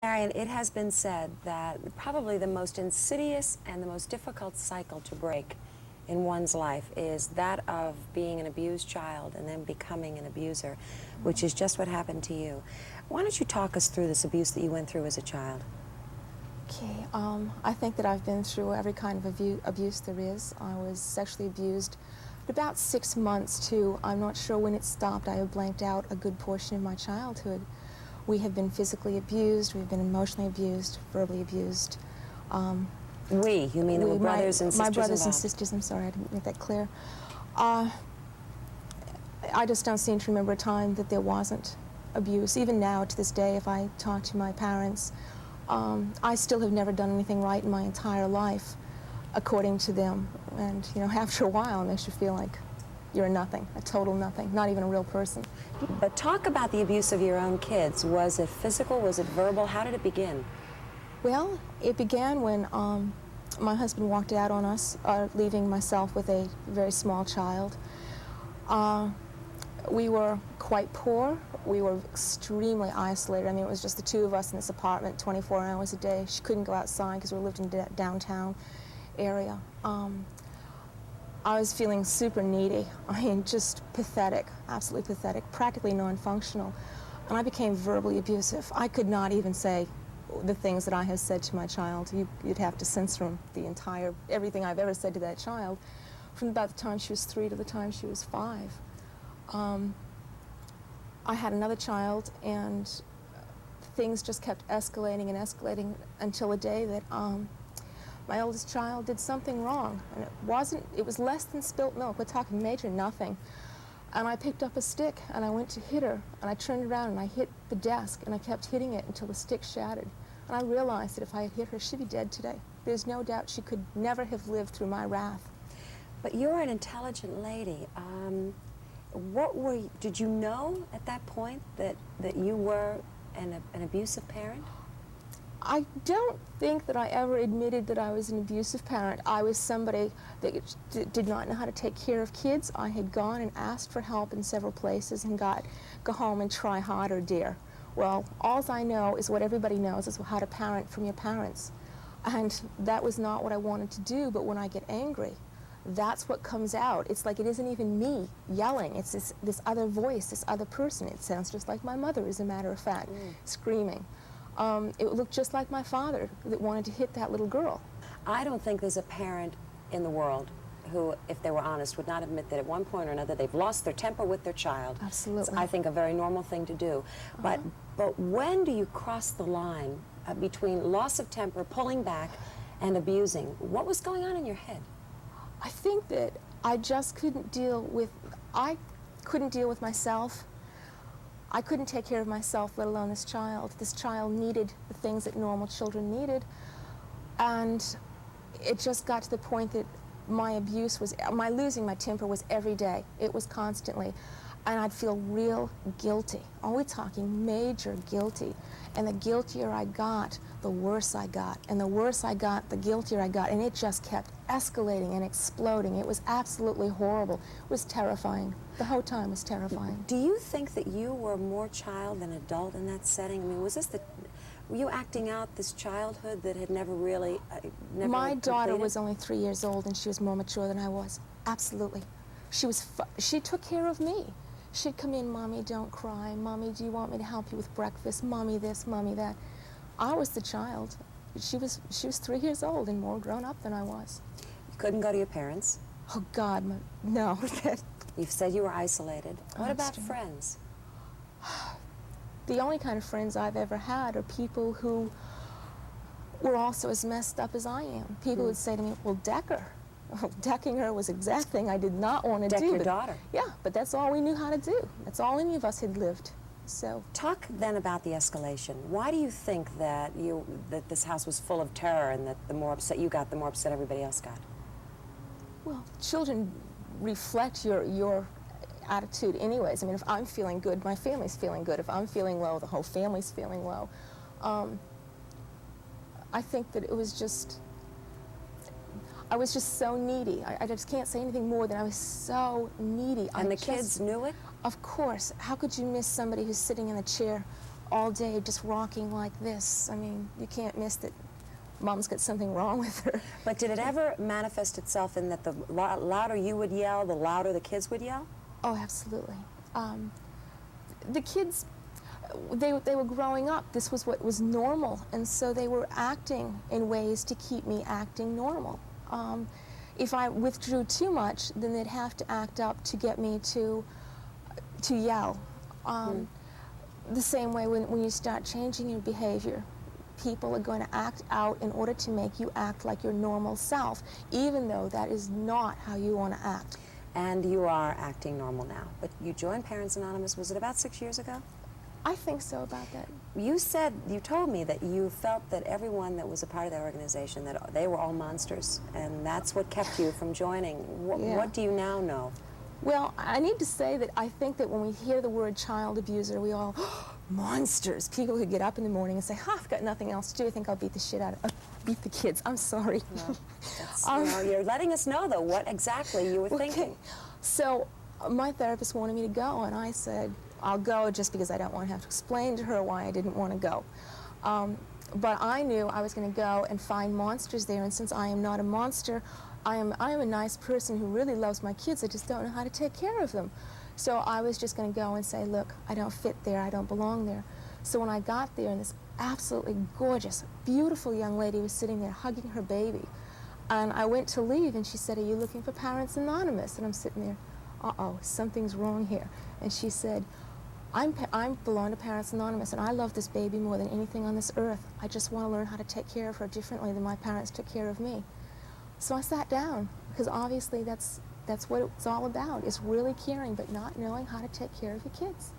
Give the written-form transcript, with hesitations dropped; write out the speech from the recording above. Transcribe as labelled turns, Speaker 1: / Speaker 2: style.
Speaker 1: Marian, it has been said that probably the most insidious and the most difficult cycle to break in one's life is that of being an abused child and then becoming an abuser, which is just what happened to you. Why don't you talk us through this abuse that you went through as a child?
Speaker 2: Okay, I think that I've been through every kind of abuse there is. I was sexually abused at about 6 months too. I'm not sure when it stopped. I have blanked out a good portion of my childhood. We have been physically abused, we've been emotionally abused, verbally abused.
Speaker 1: You mean there were brothers and sisters
Speaker 2: My brothers
Speaker 1: involved?
Speaker 2: and sisters, I'm sorry, I didn't make that clear. I just don't seem to remember a time that there wasn't abuse. Even now, to this day, if I talk to my parents, I still have never done anything right in my entire life, according to them. And, you know, after a while, it makes you feel like you're a nothing, a total nothing, not even a real person.
Speaker 1: But talk about the abuse of your own kids. Was it physical? Was it verbal? How did it begin?
Speaker 2: Well, it began when my husband walked out on us, leaving myself with a very small child. We were quite poor. We were extremely isolated. I mean, it was just the two of us in this apartment 24 hours a day. She couldn't go outside because we lived in the downtown area. I was feeling super needy. I mean, just pathetic, absolutely pathetic, practically non-functional. And I became verbally abusive. I could not even say the things that I have said to my child. You'd have to censor everything I've ever said to that child from about the time she was 3 to the time she was 5. I had another child, and things just kept escalating and escalating until a day that my oldest child did something wrong. And it was less than spilt milk. We're talking major nothing. And I picked up a stick and I went to hit her, and I turned around and I hit the desk, and I kept hitting it until the stick shattered. And I realized that if I had hit her, she'd be dead today. There's no doubt she could never have lived through my wrath.
Speaker 1: But you're an intelligent lady. Did you know at that point that you were an abusive parent?
Speaker 2: I don't think that I ever admitted that I was an abusive parent. I was somebody that did not know how to take care of kids. I had gone and asked for help in several places and go home and try harder, dear. Well, all I know is what everybody knows is how to parent from your parents. And that was not what I wanted to do, but when I get angry, that's what comes out. It's like it isn't even me yelling. It's this other voice, this other person. It sounds just like my mother, as a matter of fact, screaming. It looked just like my father that wanted to hit that little girl.
Speaker 1: I don't think there's a parent in the world who, if they were honest, would not admit that at one point or another they've lost their temper with their child.
Speaker 2: Absolutely.
Speaker 1: It's, I think, a very normal thing to do. But when do you cross the line between loss of temper, pulling back, and abusing? What was going on in your head?
Speaker 2: I think that I just couldn't deal with myself. I couldn't take care of myself, let alone this child. This child needed the things that normal children needed. And it just got to the point that my losing my temper was every day. It was constantly. And I'd feel real guilty. Oh, we're talking major guilty. And the guiltier I got, the worse I got. And the worse I got, the guiltier I got. And it just kept escalating and exploding. It was absolutely horrible. It was terrifying. The whole time was terrifying.
Speaker 1: Do you think that you were more child than adult in that setting? I mean, were you acting out this childhood that had never really,
Speaker 2: My daughter was only 3 years old, and she was more mature than I was. Absolutely. She took care of me. She'd come in, Mommy, don't cry. Mommy, do you want me to help you with breakfast? Mommy this, Mommy that. I was the child. She was 3 years old and more grown up than I was.
Speaker 1: You couldn't go to your parents?
Speaker 2: Oh, God, no.
Speaker 1: You've said you were isolated. What about friends?
Speaker 2: The only kind of friends I've ever had are people who were also as messed up as I am. People would say to me, well, deck her. Decking her was the exact thing I did not want to do.
Speaker 1: Deck your daughter.
Speaker 2: Yeah, but that's all we knew how to do. That's all any of us had lived. So
Speaker 1: talk then about the escalation. Why do you think that this house was full of terror, and that the more upset you got, the more upset everybody else got?
Speaker 2: Well, children reflect your attitude anyways. I mean, if I'm feeling good, my family's feeling good. If I'm feeling low, the whole family's feeling low. I think that it was just, I was just so needy. I just can't say anything more than I was so needy.
Speaker 1: And the kids knew it?
Speaker 2: Of course. How could you miss somebody who's sitting in a chair all day just rocking like this. I mean, you can't miss that Mom's got something wrong with her.
Speaker 1: But did it ever manifest itself in that the louder you would yell, the louder the kids would yell?
Speaker 2: Oh, absolutely. The kids, they were growing up. This was what was normal, and so they were acting in ways to keep me acting normal. If I withdrew too much, then they'd have to act up to get me to yell. The same way when you start changing your behavior, people are going to act out in order to make you act like your normal self, even though that is not how you want to act.
Speaker 1: And you are acting normal now. But you joined Parents Anonymous, was it about 6 years ago?
Speaker 2: I think so about that.
Speaker 1: You told me that you felt that everyone that was a part of that organization, that they were all monsters, and that's what kept you from joining.
Speaker 2: Yeah.
Speaker 1: What do you now know?
Speaker 2: Well, I need to say that I think that when we hear the word child abuser, we all, monsters. People who get up in the morning and say, I've got nothing else to do. I think I'll beat the shit out of, beat the kids. I'm sorry.
Speaker 1: Well, you're letting us know, though, what exactly you were thinking.
Speaker 2: So my therapist wanted me to go, and I said, I'll go just because I don't want to have to explain to her why I didn't want to go. But I knew I was going to go and find monsters there, and since I am not a monster, I am a nice person who really loves my kids. I just don't know how to take care of them. So I was just going to go and say, look, I don't fit there. I don't belong there. So when I got there, and this absolutely gorgeous, beautiful young lady was sitting there hugging her baby, and I went to leave, and she said, are you looking for Parents Anonymous? And I'm sitting there, uh-oh, something's wrong here. And she said, I belong to Parents Anonymous, and I love this baby more than anything on this earth. I just want to learn how to take care of her differently than my parents took care of me. So I sat down, because obviously that's what it's all about, is really caring but not knowing how to take care of your kids.